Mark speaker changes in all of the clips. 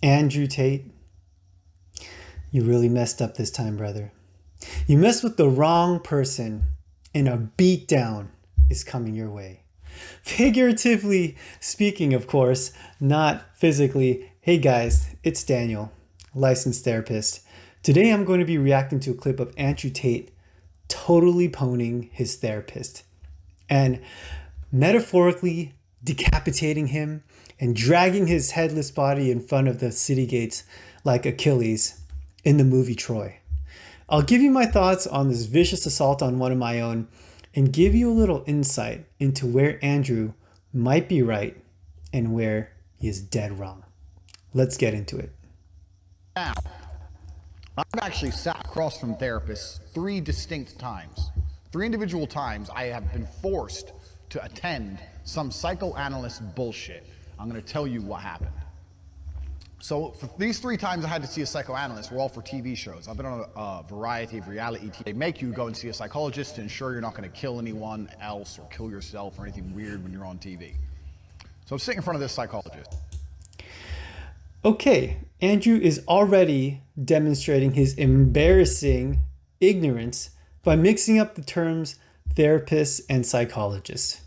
Speaker 1: Andrew Tate, you really messed up this time, brother. You messed with the wrong person, and a beatdown is coming your way. Figuratively speaking, of course, not physically. Hey guys, it's Daniel, licensed therapist. Today I'm going to be reacting to a clip of Andrew Tate totally pwning his therapist and metaphorically decapitating him and dragging his headless body in front of the city gates like Achilles in the movie Troy. I'll give you my thoughts on this vicious assault on one of my own and give you a little insight into where Andrew might be right and where he is dead wrong. Let's get into it.
Speaker 2: Now, I've actually sat across from therapists 3 distinct times. 3 individual times I have been forced to attend some psychoanalyst bullshit. I'm going to tell you what happened. So for these 3 times I had to see a psychoanalyst were all for TV shows. I've been on a variety of reality TV. They make you go and see a psychologist to ensure you're not going to kill anyone else or kill yourself or anything weird when you're on TV. So I'm sitting in front of this psychologist.
Speaker 1: Okay, Andrew is already demonstrating his embarrassing ignorance by mixing up the terms therapist and psychologist.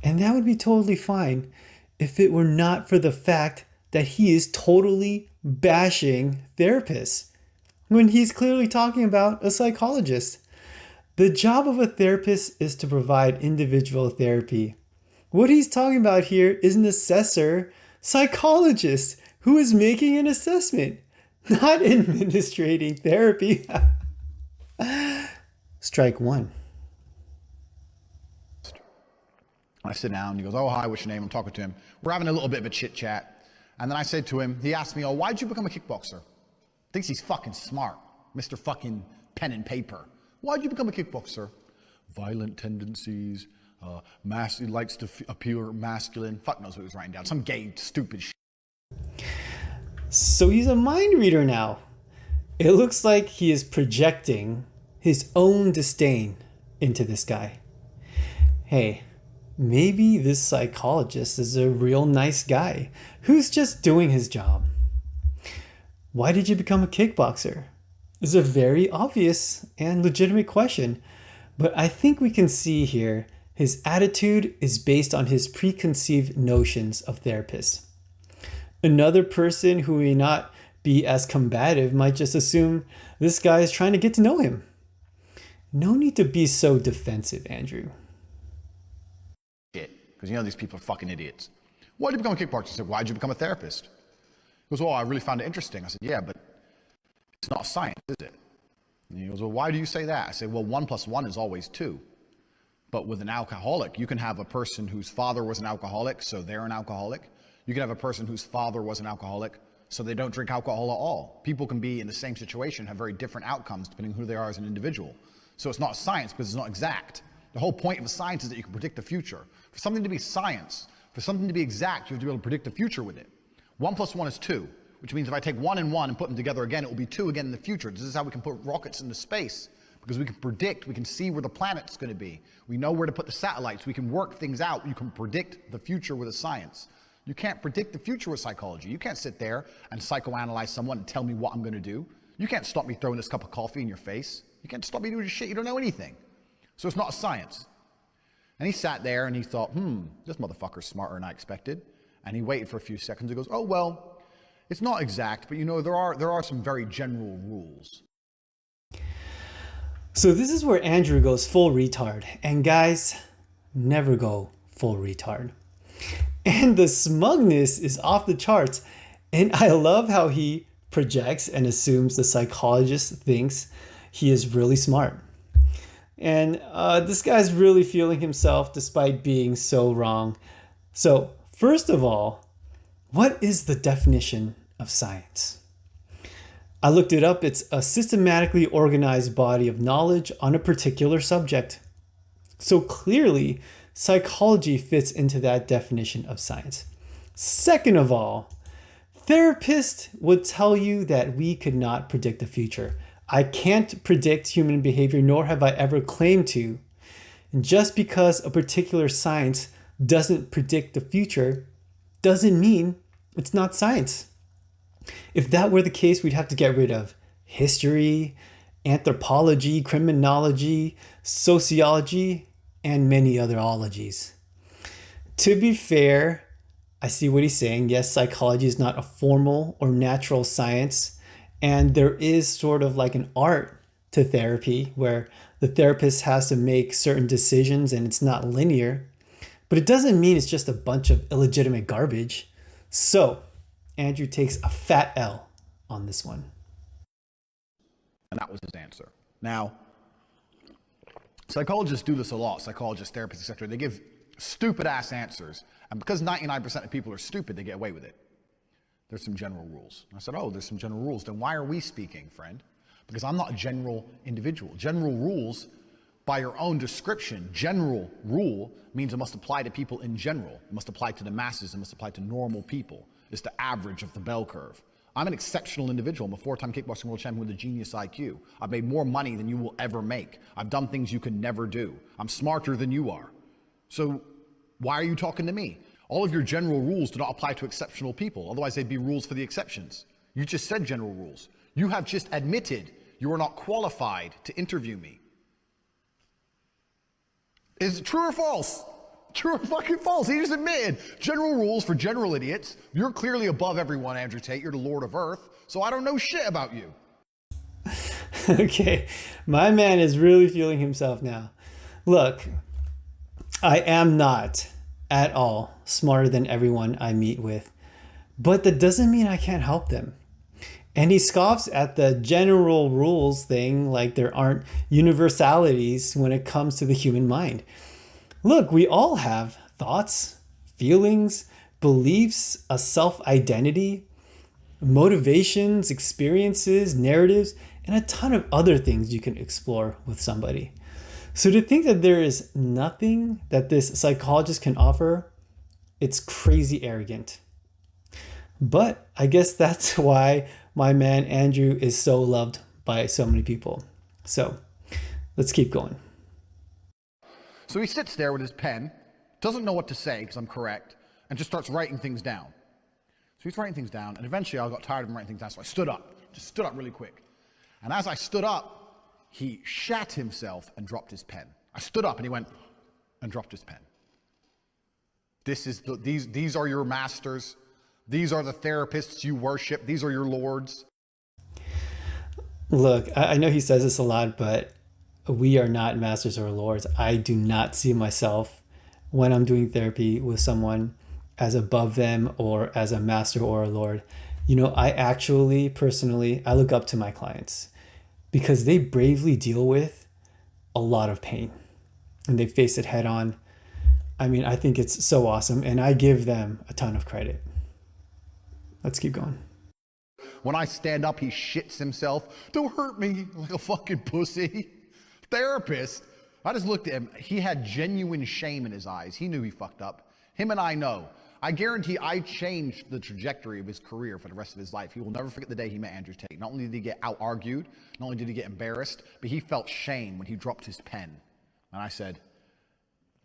Speaker 1: And that would be totally fine if it were not for the fact that he is totally bashing therapists when he's clearly talking about a psychologist. The job of a therapist is to provide individual therapy. What he's talking about here is an assessor psychologist who is making an assessment, not administrating therapy. Strike one.
Speaker 2: I sit down, he goes, oh, hi, what's your name? I'm talking to him. We're having a little bit of a chit chat. And then I said to him, he asked me, oh, why'd you become a kickboxer? Thinks he's fucking smart, Mr. fucking pen and paper. Why'd you become a kickboxer? Violent tendencies, Massey likes to appear masculine. Fuck knows what he was writing down. Some gay, stupid shit.
Speaker 1: So he's a mind reader now. It looks like he is projecting his own disdain into this guy. Hey, maybe this psychologist is a real nice guy who's just doing his job. Why did you become a kickboxer? It's a very obvious and legitimate question, but I think we can see here his attitude is based on his preconceived notions of therapists. Another person who may not be as combative might just assume this guy is trying to get to know him. No need to be so defensive, Andrew.
Speaker 2: Because you know these people are fucking idiots. Why did you become a kickboxer? I said, why did you become a therapist? He goes, well, I really found it interesting. I said, yeah, but it's not science, is it? And he goes, well, why do you say that? I said, well, 1 + 1 is always 2. But with an alcoholic, you can have a person whose father was an alcoholic, so they're an alcoholic. You can have a person whose father was an alcoholic, so they don't drink alcohol at all. People can be in the same situation, have very different outcomes depending on who they are as an individual. So it's not science because it's not exact. The whole point of a science is that you can predict the future. For something to be science, for something to be exact, you have to be able to predict the future with it. 1 + 1 is 2, which means if I take 1 and 1 and put them together again, it will be 2 again in the future. This is how we can put rockets into space, because we can predict, we can see where the planet's going to be. We know where to put the satellites. We can work things out. You can predict the future with a science. You can't predict the future with psychology. You can't sit there and psychoanalyze someone and tell me what I'm going to do. You can't stop me throwing this cup of coffee in your face. You can't stop me doing shit. You don't know anything. So it's not a science. And he sat there and he thought, this motherfucker's smarter than I expected. And he waited for a few seconds. He goes, oh, well, it's not exact, but you know, there are some very general rules.
Speaker 1: So this is where Andrew goes full retard. And guys, never go full retard. And the smugness is off the charts. And I love how he projects and assumes the psychologist thinks he is really smart. And this guy's really feeling himself despite being so wrong. So first of all, what is the definition of science? I looked it up. It's a systematically organized body of knowledge on a particular subject. So clearly, psychology fits into that definition of science. Second of all, therapists would tell you that we could not predict the future. I can't predict human behavior, nor have I ever claimed to. And just because a particular science doesn't predict the future doesn't mean it's not science. If that were the case, we'd have to get rid of history, anthropology, criminology, sociology, and many other ologies. To be fair, I see what he's saying. Yes, psychology is not a formal or natural science, and there is sort of like an art to therapy where the therapist has to make certain decisions and it's not linear, but it doesn't mean it's just a bunch of illegitimate garbage. So, Andrew takes a fat L on this one.
Speaker 2: And that was his answer. Now, psychologists do this a lot, psychologists, therapists, etc. They give stupid ass answers, and because 99% of people are stupid, they get away with it. There's some general rules. I said, oh, there's some general rules. Then why are we speaking, friend? Because I'm not a general individual. General rules, by your own description, general rule means it must apply to people in general. It must apply to the masses. It must apply to normal people. It's the average of the bell curve. I'm an exceptional individual. I'm a 4-time kickboxing world champion with a genius IQ. I've made more money than you will ever make. I've done things you could never do. I'm smarter than you are. So why are you talking to me? All of your general rules do not apply to exceptional people. Otherwise, they'd be rules for the exceptions. You just said general rules. You have just admitted you are not qualified to interview me. Is it true or false? True or fucking false? He just admitted general rules for general idiots. You're clearly above everyone, Andrew Tate. You're the Lord of Earth. So I don't know shit about you.
Speaker 1: Okay, my man is really feeling himself now. Look, I am not at all smarter than everyone I meet with, but that doesn't mean I can't help them. And he scoffs at the general rules thing like there aren't universalities when it comes to the human mind. Look, we all have thoughts, feelings, beliefs, a self-identity, motivations, experiences, narratives, and a ton of other things you can explore with somebody. So to think that there is nothing that this psychologist can offer, it's crazy arrogant. But I guess that's why my man Andrew is so loved by so many people. So let's keep going.
Speaker 2: So he sits there with his pen, doesn't know what to say because I'm correct, and just starts writing things down. So he's writing things down, and eventually I got tired of him writing things down, so I stood up. Just stood up really quick. And as I stood up, he shat himself and dropped his pen. I stood up and he went and dropped his pen. These are your masters. These are the therapists you worship. These are your lords.
Speaker 1: Look, I know he says this a lot, but we are not masters or lords. I do not see myself when I'm doing therapy with someone as above them or as a master or a lord. You know, I actually, personally, I look up to my clients because they bravely deal with a lot of pain and they face it head on. I mean, I think it's so awesome and I give them a ton of credit. Let's keep going.
Speaker 2: When I stand up, he shits himself. Don't hurt me like a fucking pussy. Therapist. I just looked at him. He had genuine shame in his eyes. He knew he fucked up. Him and I know. I guarantee I changed the trajectory of his career for the rest of his life. He will never forget the day he met Andrew Tate. Not only did he get out-argued, not only did he get embarrassed, but he felt shame when he dropped his pen. And I said,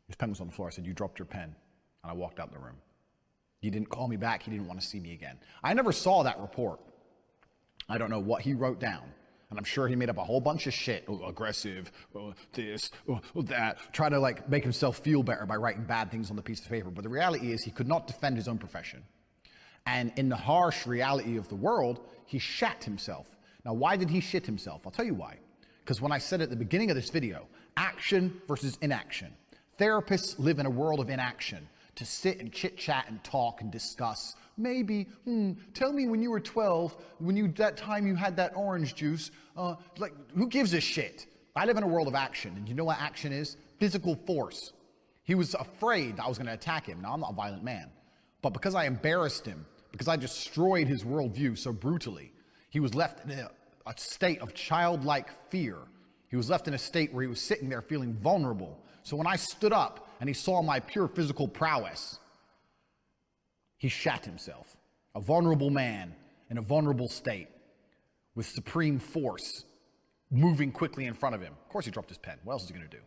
Speaker 2: his pen was on the floor. I said, you dropped your pen. And I walked out the room. He didn't call me back. He didn't want to see me again. I never saw that report. I don't know what he wrote down. And I'm sure he made up a whole bunch of shit. Oh, aggressive, this, that. Try to like make himself feel better by writing bad things on the piece of paper. But the reality is he could not defend his own profession. And in the harsh reality of the world, he shat himself. Now, why did he shit himself? I'll tell you why. Because when I said at the beginning of this video, action versus inaction. Therapists live in a world of inaction. To sit and chit-chat and talk and discuss. Maybe, tell me when you were 12, that time you had that orange juice, like, who gives a shit? I live in a world of action, and you know what action is? Physical force. He was afraid that I was going to attack him. Now, I'm not a violent man, but because I embarrassed him, because I destroyed his worldview so brutally, he was left in a state of childlike fear. He was left in a state where he was sitting there feeling vulnerable. So when I stood up and he saw my pure physical prowess, he shat himself. A vulnerable man in a vulnerable state with supreme force moving quickly in front of him. Of course he dropped his pen. What else is he going to do?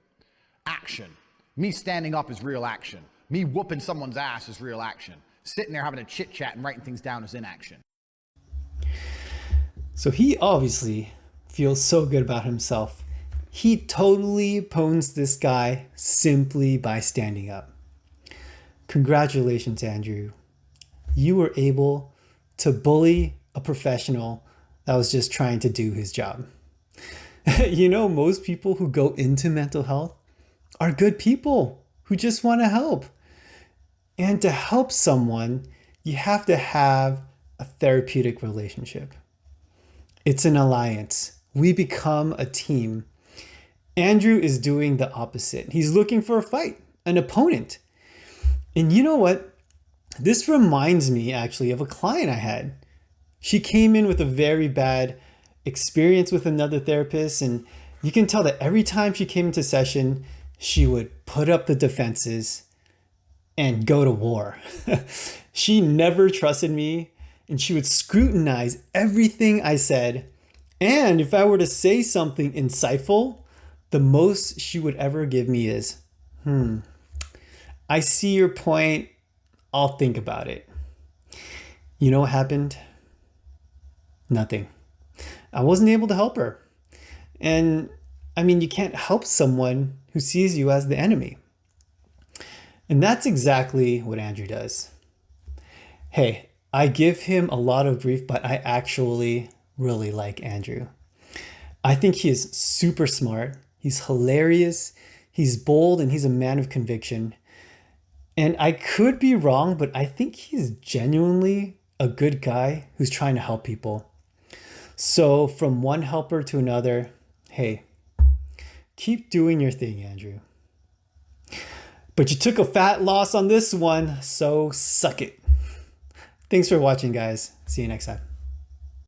Speaker 2: Action. Me standing up is real action. Me whooping someone's ass is real action. Sitting there having a chit chat and writing things down is inaction.
Speaker 1: So he obviously feels so good about himself. He totally pwned this guy simply by standing up. Congratulations, Andrew. You were able to bully a professional that was just trying to do his job. You know, most people who go into mental health are good people who just want to help. And to help someone, you have to have a therapeutic relationship. It's an alliance. We become a team. Andrew is doing the opposite. He's looking for a fight, an opponent. And you know what? This reminds me actually of a client I had. She came in with a very bad experience with another therapist, and you can tell that every time she came into session, she would put up the defenses and go to war. She never trusted me, and she would scrutinize everything I said. And if I were to say something insightful, the most she would ever give me is, I see your point. I'll think about it. You know what happened? Nothing. I wasn't able to help her. And I mean, you can't help someone who sees you as the enemy. And that's exactly what Andrew does. Hey, I give him a lot of grief, but I actually really like Andrew. I think he is super smart. He's hilarious. He's bold, and he's a man of conviction. And I could be wrong, but I think he's genuinely a good guy who's trying to help people. So from one helper to another, hey, keep doing your thing, Andrew. But you took a fat loss on this one, so suck it. Thanks for watching, guys. See you next time.